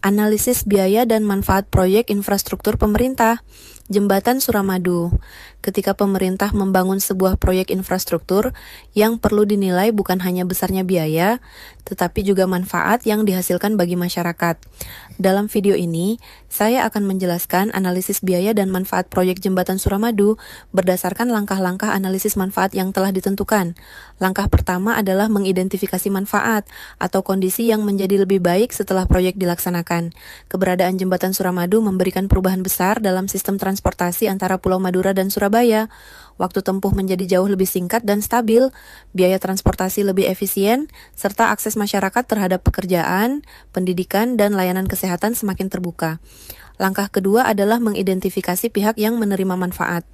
Analisis biaya dan manfaat proyek infrastruktur pemerintah. Jembatan Suramadu. Ketika pemerintah membangun sebuah proyek infrastruktur, yang perlu dinilai bukan hanya besarnya biaya, tetapi juga manfaat yang dihasilkan bagi masyarakat. Dalam video ini, saya akan menjelaskan analisis biaya dan manfaat proyek Jembatan Suramadu berdasarkan langkah-langkah analisis manfaat yang telah ditentukan. Langkah pertama adalah mengidentifikasi manfaat atau kondisi yang menjadi lebih baik setelah proyek dilaksanakan. Keberadaan Jembatan Suramadu memberikan perubahan besar dalam sistem transportasi antara Pulau Madura dan Surabaya. Waktu tempuh menjadi jauh lebih singkat dan stabil, biaya transportasi lebih efisien, serta akses masyarakat terhadap pekerjaan, pendidikan, dan layanan kesehatan semakin terbuka. Langkah kedua adalah mengidentifikasi pihak yang menerima manfaat.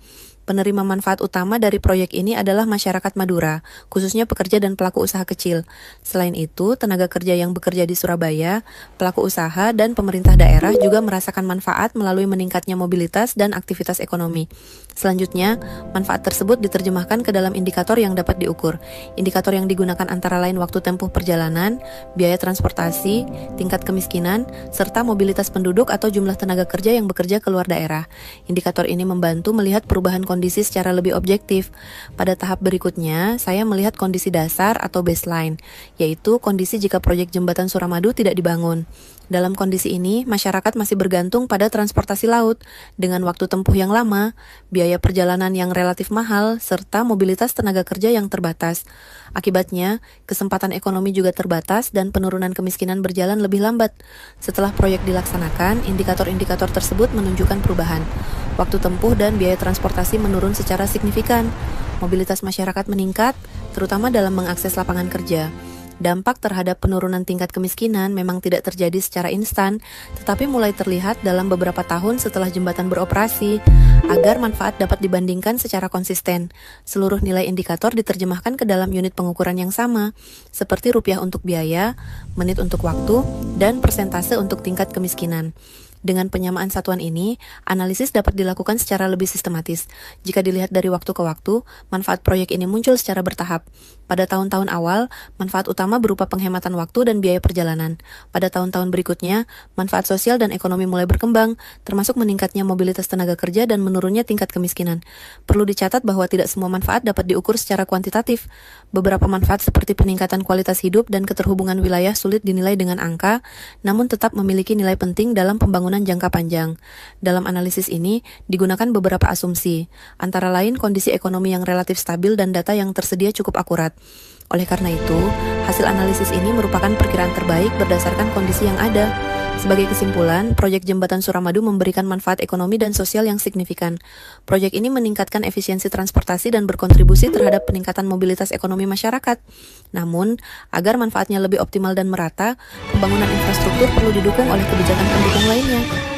Penerima manfaat utama dari proyek ini adalah masyarakat Madura, khususnya pekerja dan pelaku usaha kecil. Selain itu, tenaga kerja yang bekerja di Surabaya, pelaku usaha, dan pemerintah daerah juga merasakan manfaat melalui meningkatnya mobilitas dan aktivitas ekonomi. Selanjutnya, manfaat tersebut diterjemahkan ke dalam indikator yang dapat diukur. Indikator yang digunakan antara lain waktu tempuh perjalanan, biaya transportasi, tingkat kemiskinan, serta mobilitas penduduk atau jumlah tenaga kerja yang bekerja keluar daerah. Indikator ini membantu melihat perubahan kondisi secara lebih objektif. Pada tahap berikutnya, saya melihat kondisi dasar atau baseline, yaitu kondisi jika proyek Jembatan Suramadu tidak dibangun. Dalam kondisi ini, masyarakat masih bergantung pada transportasi laut dengan waktu tempuh yang lama, biaya perjalanan yang relatif mahal, serta mobilitas tenaga kerja yang terbatas. Akibatnya, kesempatan ekonomi juga terbatas dan penurunan kemiskinan berjalan lebih lambat. Setelah proyek dilaksanakan, indikator-indikator tersebut menunjukkan perubahan. Waktu tempuh dan biaya transportasi menurun secara signifikan. Mobilitas masyarakat meningkat, terutama dalam mengakses lapangan kerja. Dampak terhadap penurunan tingkat kemiskinan memang tidak terjadi secara instan, tetapi mulai terlihat dalam beberapa tahun setelah jembatan beroperasi. Agar manfaat dapat dibandingkan secara konsisten, seluruh nilai indikator diterjemahkan ke dalam unit pengukuran yang sama, seperti rupiah untuk biaya, menit untuk waktu, dan persentase untuk tingkat kemiskinan. Dengan penyamaan satuan ini, analisis dapat dilakukan secara lebih sistematis. Jika dilihat dari waktu ke waktu, manfaat proyek ini muncul secara bertahap. Pada tahun-tahun awal, manfaat utama berupa penghematan waktu dan biaya perjalanan. Pada tahun-tahun berikutnya, manfaat sosial dan ekonomi mulai berkembang, termasuk meningkatnya mobilitas tenaga kerja dan menurunnya tingkat kemiskinan. Perlu dicatat bahwa tidak semua manfaat dapat diukur secara kuantitatif. Beberapa manfaat seperti peningkatan kualitas hidup dan keterhubungan wilayah sulit dinilai dengan angka, namun tetap memiliki nilai penting dalam pembangunan jangka panjang. Dalam analisis ini, digunakan beberapa asumsi, antara lain kondisi ekonomi yang relatif stabil dan data yang tersedia cukup akurat. Oleh karena itu, hasil analisis ini merupakan perkiraan terbaik berdasarkan kondisi yang ada. Sebagai kesimpulan, proyek Jembatan Suramadu memberikan manfaat ekonomi dan sosial yang signifikan. Proyek ini meningkatkan efisiensi transportasi dan berkontribusi terhadap peningkatan mobilitas ekonomi masyarakat. Namun, agar manfaatnya lebih optimal dan merata, pembangunan infrastruktur perlu didukung oleh kebijakan pendukung lainnya.